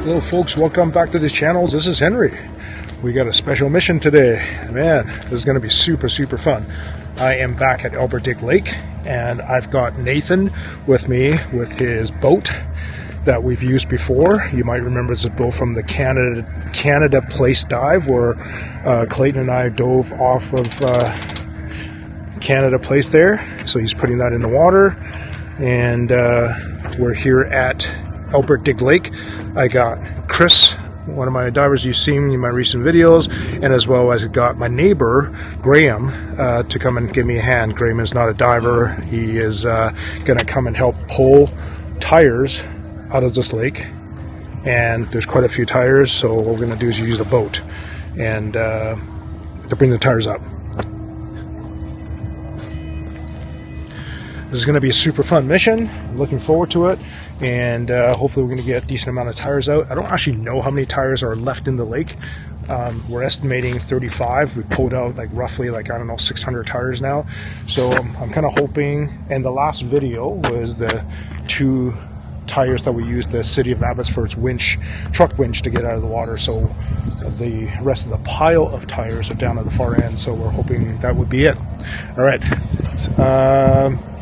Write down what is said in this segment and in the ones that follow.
Hello folks, welcome back to the channel. This is Henry. We got a special mission today. Man, this is going to be super fun. I am back at Albert Dick Lake and I've got Nathan with me with his boat that we've used before. You might remember it's a boat from the Canada Place dive where Clayton and I dove off of Canada Place there. So he's putting that in the water and we're here at Albert Dick Lake. I got Chris, one of my divers you've seen in my recent videos, and as well as I got my neighbor Graham to come and give me a hand. Graham is not a diver. He is going to come and help pull tires out of this lake, and there's quite a few tires, so what we're going to do is use the boat and to bring the tires up. This is going to be a super fun mission. I'm looking forward to it, and hopefully we're going to get a decent amount of tires out. I don't actually know how many tires are left in the lake. We're estimating 35. We pulled out like roughly like, I don't know, 600 tires now. So I'm kind of hoping, and the last video was the 2 tires that we used the City of Abbotsford's winch, truck winch, to get out of the water. So the rest of the pile of tires are down at the far end, so we're hoping that would be it. All right,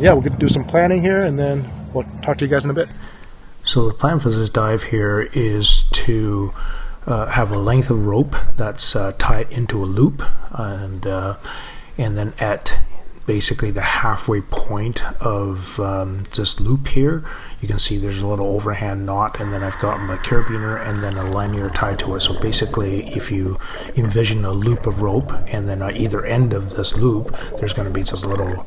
yeah, we're going to do some planning here and then we'll talk to you guys in a bit. So the plan for this dive here is to have a length of rope that's tied into a loop, and then at basically the halfway point of this loop here, you can see there's a little overhand knot, and then I've got my carabiner and then a lanyard tied to it. So basically, if you envision a loop of rope, and then at either end of this loop there's going to be just a little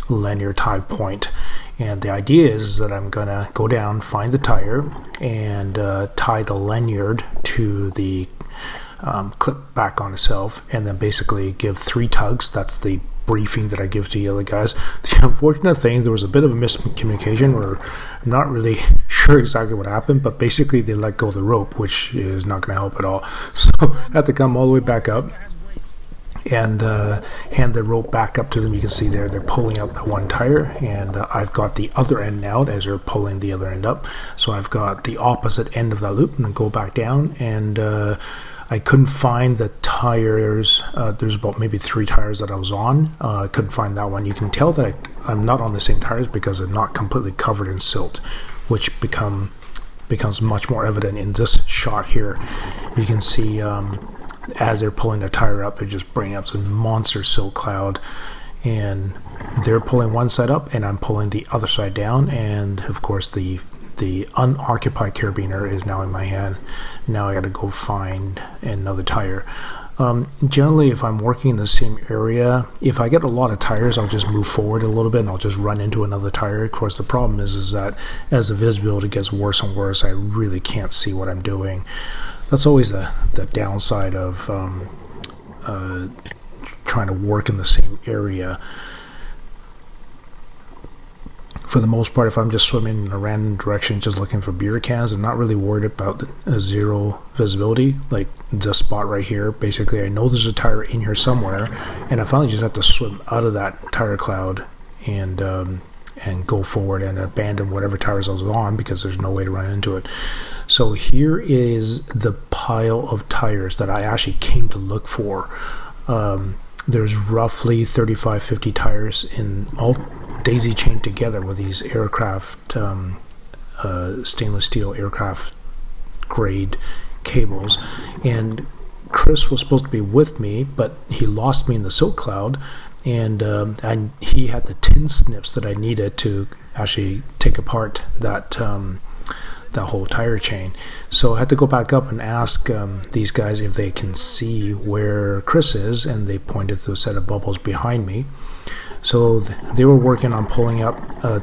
lanyard tie point, and the idea is that I'm gonna go down, find the tire, and tie the lanyard to the clip back on itself, and then basically give 3 tugs. That's the briefing that I give to the other guys. The unfortunate thing, there was a bit of a miscommunication where I'm not really sure exactly what happened, but basically they let go of the rope, which is not going to help at all. So I had to come all the way back up and hand the rope back up to them. You can see there they're pulling out that one tire, and I've got the other end out as they're pulling the other end up. So I've got the opposite end of that loop and then go back down, and I couldn't find the tires. There's about maybe 3 tires that I was on. I couldn't find that one. You can tell that I'm not on the same tires because they're not completely covered in silt, which becomes much more evident in this shot here. You can see as they're pulling the tire up, they're just bringing up some monster silt cloud, and they're pulling one side up and I'm pulling the other side down, and of course the unoccupied carabiner is now in my hand. Now I got to go find another tire. Generally, if I'm working in the same area, if I get a lot of tires, I'll just move forward a little bit and I'll just run into another tire. Of course, the problem is that as the visibility gets worse and worse, I really can't see what I'm doing. That's always the downside of trying to work in the same area. For the most part, if I'm just swimming in a random direction just looking for beer cans, I'm not really worried about zero visibility, like this spot right here. Basically, I know there's a tire in here somewhere, and I finally just have to swim out of that tire cloud and go forward and abandon whatever tires I was on because there's no way to run into it. So here is the pile of tires that I actually came to look for. There's roughly 35-50 tires in all daisy chained together with these aircraft stainless steel aircraft grade cables, and Chris was supposed to be with me, but he lost me in the silt cloud, and he had the tin snips that I needed to actually take apart that whole tire chain. So I had to go back up and ask these guys if they can see where Chris is, and they pointed to a set of bubbles behind me. So they were working on pulling up a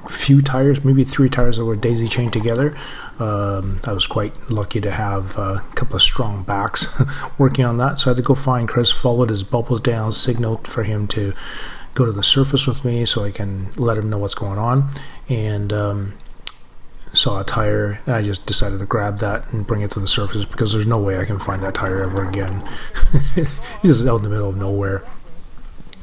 few tires, maybe 3 tires that were daisy chained together. I was quite lucky to have a couple of strong backs working on that. So I had to go find Chris, followed his bubbles down, signaled for him to go to the surface with me so I can let him know what's going on. And saw a tire, and I just decided to grab that and bring it to the surface because there's no way I can find that tire ever again. He's out in the middle of nowhere.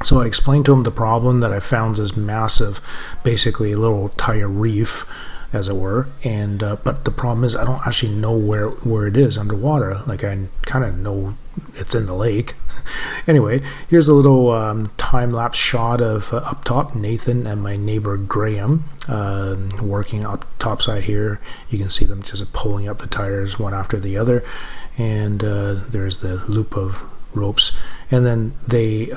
So I explained to him the problem, that I found this massive, basically a little tire reef, as it were, and but the problem is I don't actually know where it is underwater. Like, I kind of know it's in the lake. Anyway, here's a little time-lapse shot of up top, Nathan and my neighbor Graham working up topside here. You can see them just pulling up the tires one after the other, and there's the loop of ropes. And then they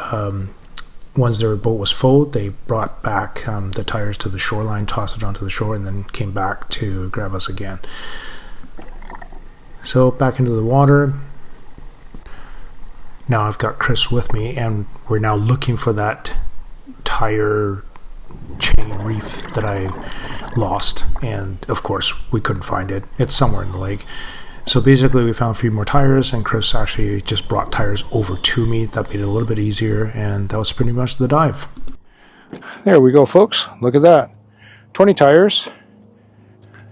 once their boat was full, they brought back the tires to the shoreline, tossed it onto the shore, and then came back to grab us again. So back into the water. Now I've got Chris with me, and we're now looking for that tire chain reef that I lost, and of course we couldn't find it. It's somewhere in the lake. So basically we found a few more tires, and Chris actually just brought tires over to me. That made it a little bit easier, and that was pretty much the dive. There we go, folks. Look at that. 20 tires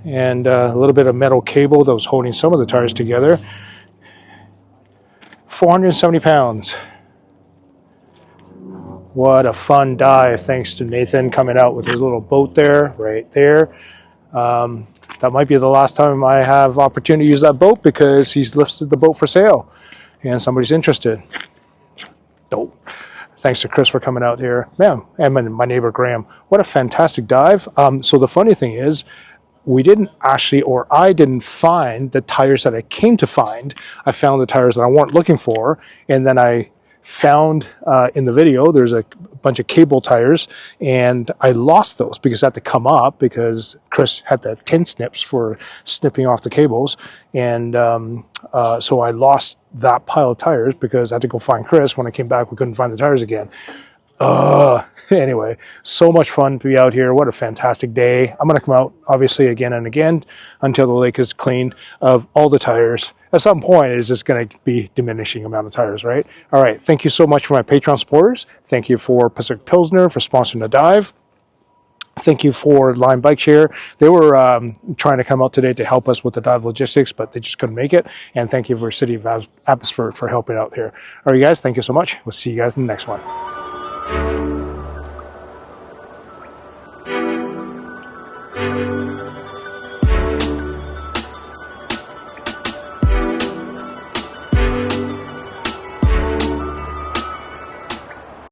and a little bit of metal cable that was holding some of the tires together. 470 pounds. What a fun dive, thanks to Nathan coming out with his little boat there, right there. That might be the last time I have opportunity to use that boat, because he's listed the boat for sale and somebody's interested. Oh, thanks to Chris for coming out here. Man, and my neighbor Graham. What a fantastic dive. So the funny thing is, we didn't actually, or I didn't find the tires that I came to find. I found the tires that I weren't looking for, and then I found in the video there's a bunch of cable tires, and I lost those because I had to come up because Chris had the tin snips for snipping off the cables, and so I lost that pile of tires because I had to go find Chris. When I came back, we couldn't find the tires again. Anyway, so much fun to be out here. What a fantastic day. I'm going to come out, obviously, again and again until the lake is cleaned of all the tires. At some point, it's just going to be diminishing amount of tires, right? All right. Thank you so much for my Patreon supporters. Thank you for Pacific Pilsner for sponsoring the dive. Thank you for Lime Bike Share. They were trying to come out today to help us with the dive logistics, but they just couldn't make it. And thank you for City of Abbotsford for helping out here. All right, guys. Thank you so much. We'll see you guys in the next one. Thank you.